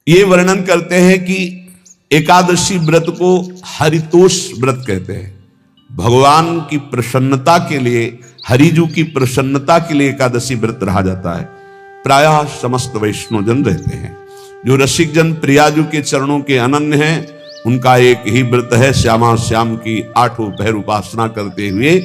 ये वर्णन करते हैं कि एकादशी व्रत को हरितोष व्रत कहते हैं। भगवान की प्रसन्नता के लिए, हरिजू की प्रसन्नता के लिए एकादशी व्रत रहा जाता है। प्रायः समस्त वैष्णवजन रहते हैं। जो रसिक जन प्रियाजू के चरणों के अनन्य हैं, उनका एक ही व्रत है, श्यामा श्याम की 8 पहर उपासना करते हुए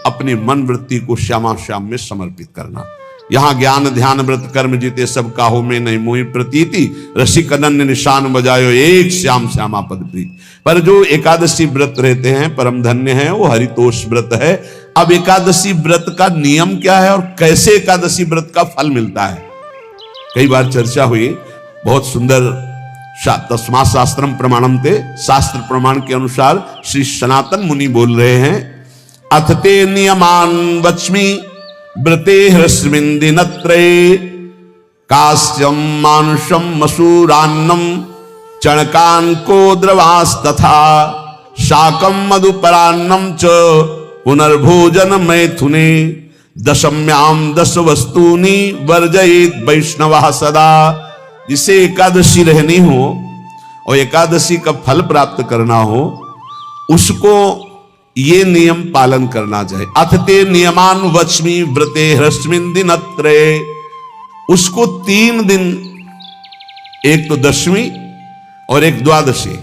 अपनी मन वृत्ति को श्यामा श्याम में समर्पित करना। यहाँ ज्ञान ध्यान व्रत कर्म जीते सब काहू में नहीं मोहि प्रतीति, रसिक अनन्य निशान बजायो एक श्याम श्यामा पद प्रीति। पर जो एकादशी व्रत रहते हैं परम धन्य है, वो हरितोष व्रत है। अब एकादशी व्रत का नियम क्या है और कैसे एकादशी व्रत का फल मिलता है, कई बार चर्चा हुई। बहुत सुंदर तस्मात् शास्त्रम प्रमाणम ते, शास्त्र प्रमाण के अनुसार श्री सनातन मुनि बोल रहे हैं, अथ ते नियमान वच्मि व्रते ह्रस्मिन् दिनत्रये, कास्यम मानुषम मसूरान्नम चणकान को द्रवास तथा शाकम मधुपरान्नम च पुनर्भोजन मैथुने, दशम्याम 10 वस्तूनि वर्जयेत वैष्णवः सदा। जिसे एकादशी रहनी हो और एकादशी का फल प्राप्त करना हो, उसको ये नियम पालन करना चाहिए। अथ ते नियमान वच्मि व्रते ह्रस्मिन् दिनत्रये, उसको 3 दिन, एक तो दशमी और एक द्वादशी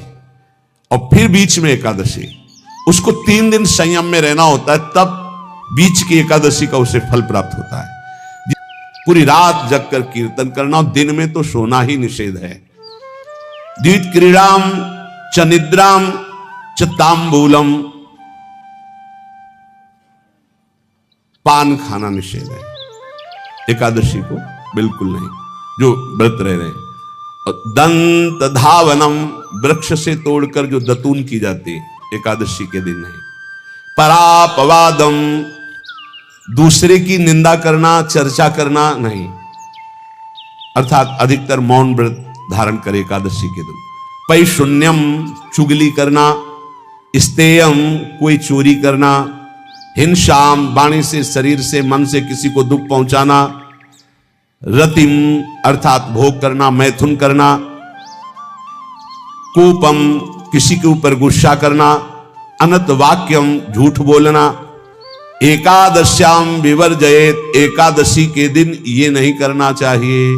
और फिर बीच में एकादशी, उसको 3 दिन संयम में रहना होता है, तब बीच की एकादशी का उसे फल प्राप्त होता है। पूरी रात जगकर कीर्तन करना, और दिन में तो सोना ही निषेध है। द्वित क्रीड़ाम च निद्राम च तांबूलम, पान खाना निषेध है एकादशी को, बिल्कुल नहीं, जो व्रत रह रहे हैं। दंत धावनम, वृक्ष से तोड़कर जो दतून की जाती है एकादशी के दिन नहीं। परापवादम, दूसरे की निंदा करना, चर्चा करना नहीं, अर्थात अधिकतर मौन व्रत धारण करे एकादशी के दिन। पैशून्यम, चुगली करना। स्तेयम, कोई चोरी करना। हिंसाम, वाणी से, शरीर से, मन से किसी को दुख पहुंचाना। रतिम, अर्थात भोग करना, मैथुन करना। कोपम, किसी के ऊपर गुस्सा करना। अनत वाक्यम, झूठ बोलना। एकादश्याम विवर्जयेत, एकादशी के दिन ये नहीं करना चाहिए।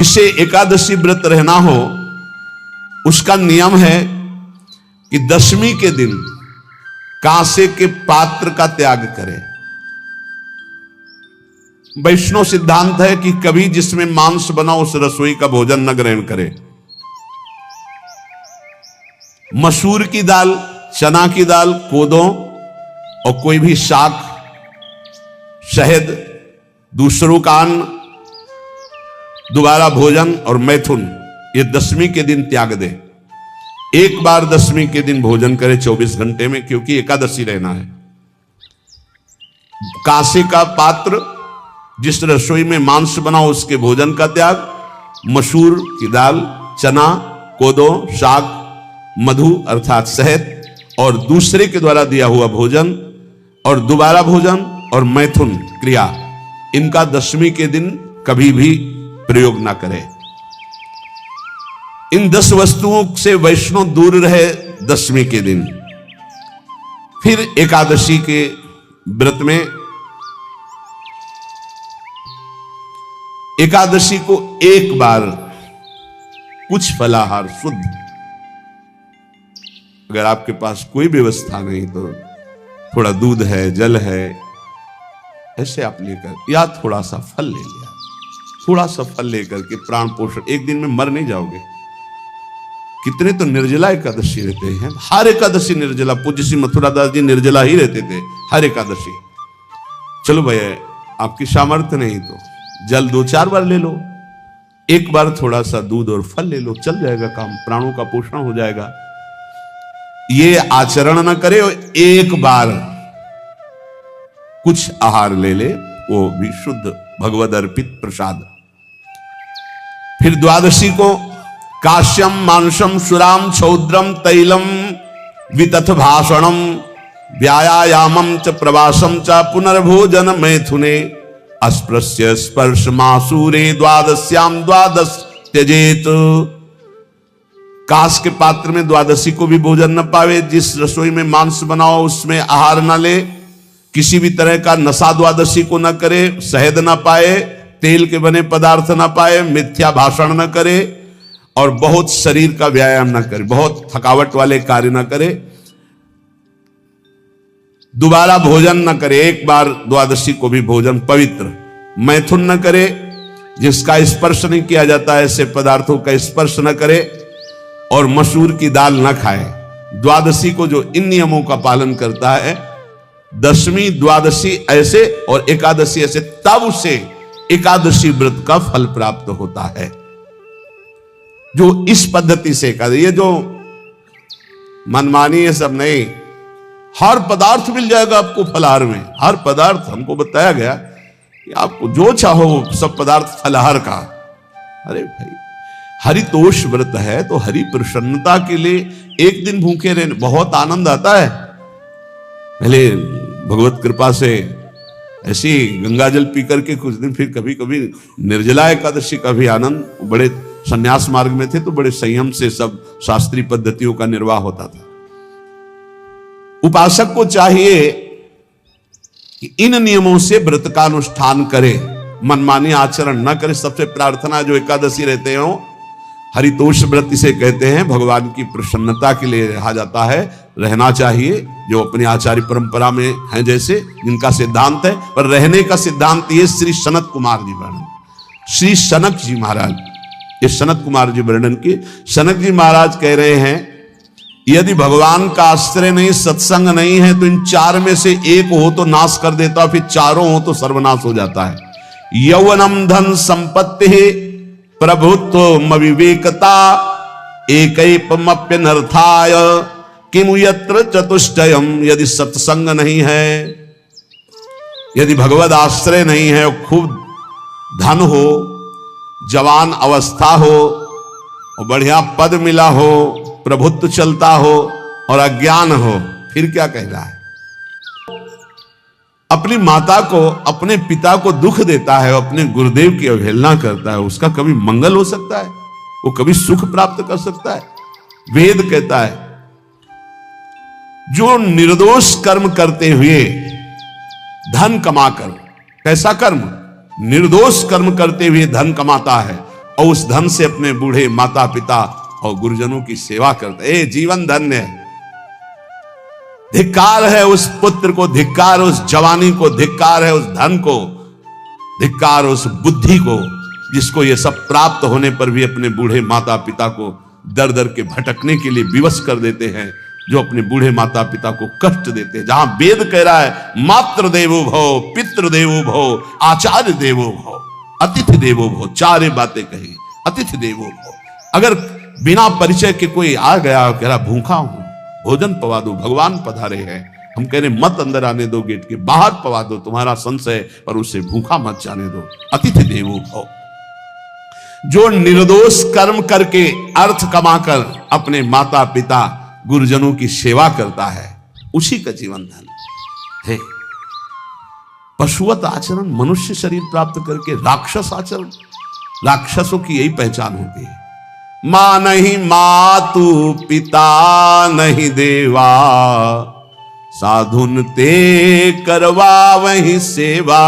इसे एकादशी व्रत रहना हो, उसका नियम है कि दशमी के दिन कांसे के पात्र का त्याग करें। वैष्णव सिद्धांत है कि कभी जिसमें मांस बना उस रसोई का भोजन न ग्रहण करे। मसूर की दाल, चना की दाल, कोदों और कोई भी शाक, शहद, दूसरों का अन्न, दोबारा भोजन और मैथुन, ये दशमी के दिन त्याग दे। एक बार दशमी के दिन भोजन करे 24 घंटे में, क्योंकि एकादशी रहना है। कांसे का पात्र, जिस रसोई में मांस बना उसके भोजन का त्याग। मसूर की दाल, चना, कोदो, शाक, मधु अर्थात शहद और दूसरे के द्वारा दिया हुआ भोजन और दोबारा भोजन और मैथुन क्रिया, इनका दशमी के दिन कभी भी प्रयोग ना करें। इन 10 वस्तुओं से वैष्णव दूर रहे दशमी के दिन। फिर एकादशी के व्रत में एकादशी को एक बार कुछ फलाहार शुद्ध, अगर आपके पास कोई व्यवस्था नहीं तो थोड़ा दूध है, जल है, ऐसे आप लेकर, या थोड़ा सा फल ले लिया, थोड़ा सा फल लेकर के प्राण पोषण, एक दिन में मर नहीं जाओगे। कितने तो निर्जला एकादशी रहते हैं, हर एकादशी निर्जला। पूज्य श्री मथुरा दास जी निर्जला ही रहते थे हर एकादशी। चलो भैया, आपकी सामर्थ्य नहीं तो जल 2-4 बार ले लो, एक बार थोड़ा सा दूध और फल ले लो, चल जाएगा काम, प्राणों का पोषण हो जाएगा। ये आचरण न करे और एक बार कुछ आहार ले ले, वो भी शुद्ध भगवद अर्पित प्रसाद। फिर द्वादशी को काश्यम मांसम सुराम छौद्रम तैलम वितथ भाषणम व्यायामम च प्रवासम च पुनर्भोजन मैथुने अस्पृश्य स्पर्श मासूरे द्वादश्याम द्वादश त्यजेत। कांस के पात्र में द्वादशी को भी भोजन न पावे, जिस रसोई में मांस बनाओ उसमें आहार न ले, किसी भी तरह का नशा द्वादशी को न करे, शहद न पाए, तेल के बने पदार्थ न पाए, मिथ्या भाषण न करे और बहुत शरीर का व्यायाम न करे, बहुत थकावट वाले कार्य न करे, दोबारा भोजन न करे, एक बार द्वादशी को भी भोजन पवित्र, मैथुन न करे, जिसका स्पर्श नहीं किया जाता है ऐसे पदार्थों का स्पर्श न करे और मसूर की दाल न खाए। द्वादशी को जो इन नियमों का पालन करता है, दशमी द्वादशी ऐसे और एकादशी ऐसे, तब उसे एकादशी व्रत का फल प्राप्त होता है। जो इस पद्धति से कर, ये जो मनमानी है सब नहीं, हर पदार्थ मिल जाएगा आपको फलाहार में, हर पदार्थ हमको बताया गया कि आपको जो चाहो सब पदार्थ फलाहार का। अरे भाई, हरितोष व्रत है तो हरि प्रसन्नता के लिए एक दिन भूखे रहने बहुत आनंद आता है। पहले भगवत कृपा से ऐसी गंगा जल पी करके कुछ दिन, फिर कभी कभी निर्जला एकादशी का भी आनंद, बड़े संन्यास मार्ग में थे तो बड़े संयम से सब शास्त्रीय पद्धतियों का निर्वाह होता था। उपासक को चाहिए कि इन नियमों से व्रत का अनुष्ठान करे, मनमानी आचरण न करे। सबसे प्रार्थना जो एकादशी रहते हो, हरितोष व्रत इसे कहते हैं, भगवान की प्रसन्नता के लिए रहा जाता है, रहना चाहिए, जो अपनी आचार्य परंपरा में है, जैसे जिनका सिद्धांत है। पर रहने का सिद्धांत ये श्री सनत कुमार जी वर्णन, श्री सनक जी महाराज, ये सनत कुमार जी वर्णन की। सनक जी महाराज कह रहे हैं, यदि भगवान का आश्रय नहीं, सत्संग नहीं है, तो इन चार में से एक हो तो नाश कर देता, फिर चारों हो तो सर्वनाश हो जाता है। यौवनम धन संपत्ति प्रभुत्व विवेकता एकैपमप्यनर्थाय किमु यत्र चतुष्टयम। यदि सत्संग नहीं है, यदि भगवद आश्रय नहीं है, खूब धन हो, जवान अवस्था हो और बढ़िया पद मिला हो, प्रभुत्व चलता हो और अज्ञान हो, फिर क्या कह रहा है? अपनी माता को, अपने पिता को दुख देता है, अपने गुरुदेव की अवहेलना करता है, उसका कभी मंगल हो सकता है? वो कभी सुख प्राप्त कर सकता है? वेद कहता है, जो निर्दोष कर्म करते हुए धन कमाकर, कैसा कर्म? निर्दोष कर्म करते हुए धन कमाता है और उस धन से अपने बूढ़े माता पिता और गुरुजनों की सेवा करते हैं, जीवन धन्य है। धिक्कार है उस पुत्र को, धिक्कार उस जवानी को, धिक्कार है उस धन को, धिक्कार उस बुद्धि को, जिसको ये सब प्राप्त होने पर भी अपने बूढ़े माता पिता को दर दर के भटकने के लिए विवश कर देते हैं, जो अपने बूढ़े माता पिता को कष्ट देते हैं। जहां वेद कह रहा है मातृ देवो भव, पितृ देवो भव, आचार्य देवो भव, अतिथि देवो भव, चार बातें कही। अतिथि देवो भव, अगर बिना परिचय के कोई आ गया, कह रहा भूखा हूं, भोजन पवा दो, भगवान पधारे हैं, हम कह रहे मत अंदर आने दो, गेट के बाहर पवा दो, तुम्हारा संशय, पर उसे भूखा मत जाने दो। अतिथि देवो भव, जो निर्दोष कर्म करके अर्थ कमाकर अपने माता पिता गुरुजनों की सेवा करता है, उसी का जीवन धन है। पशुवत आचरण, मनुष्य शरीर प्राप्त करके राक्षस आचरण, राक्षसों की यही पहचान होती है। मां नहीं मातु पिता नहीं देवा, साधुन ते करवा वही सेवा।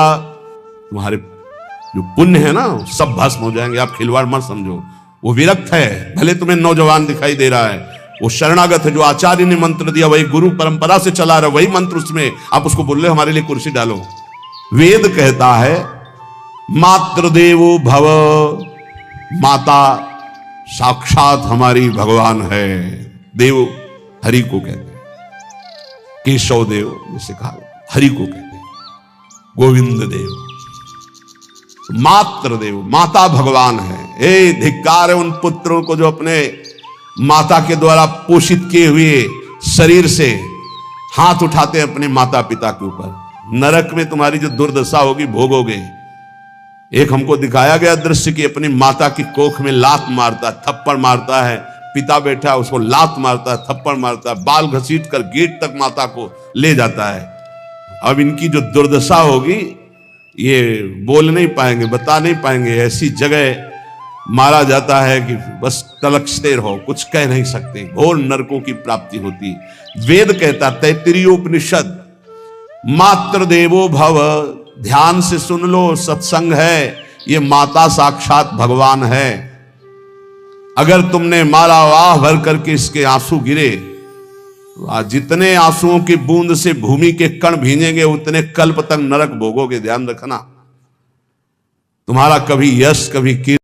तुम्हारे जो पुण्य है ना, सब भस्म हो जाएंगे, आप खिलवाड़ मत समझो। वो विरक्त है, भले तुम्हें नौजवान दिखाई दे रहा है, वो शरणागत है, जो आचार्य ने मंत्र दिया वही गुरु परंपरा से चला रहा, वही मंत्र उसमें, आप उसको बोल रहे हमारे लिए कुर्सी डालो। वेद कहता है मातृदेवो भव, माता साक्षात हमारी भगवान है। देव हरि को कहते हैं, केशव देव जिसे कहा, हरि को कहते हैं, गोविंद देव, मातृ देव, माता भगवान है। ए धिक्कार है उन पुत्रों को जो अपने माता के द्वारा पोषित किए हुए शरीर से हाथ उठाते हैं अपने माता पिता के ऊपर। नरक में तुम्हारी जो दुर्दशा होगी भोगोगे। एक हमको दिखाया गया दृश्य कि अपनी माता की कोख में लात मारता है, थप्पड़ मारता है, पिता बैठा है उसको लात मारता है, थप्पड़ मारता है, बाल घसीट कर गेट तक माता को ले जाता है। अब इनकी जो दुर्दशा होगी ये बोल नहीं पाएंगे, बता नहीं पाएंगे। ऐसी जगह मारा जाता है कि बस तलकते रहो, कुछ कह नहीं सकते, घोर नरकों की प्राप्ति होती। वेद कहता, तैत्तिरीयोपनिषद, मात्र देवो भव, ध्यान से सुन लो, सत्संग है, ये माता साक्षात भगवान है। अगर तुमने मारा वाह भर करके इसके आंसू गिरे, जितने आंसुओं की बूंद से भूमि के कण भींजेंगे उतने कल्प तक नरक भोगोगे। ध्यान रखना, तुम्हारा कभी यश कभी कीर्ति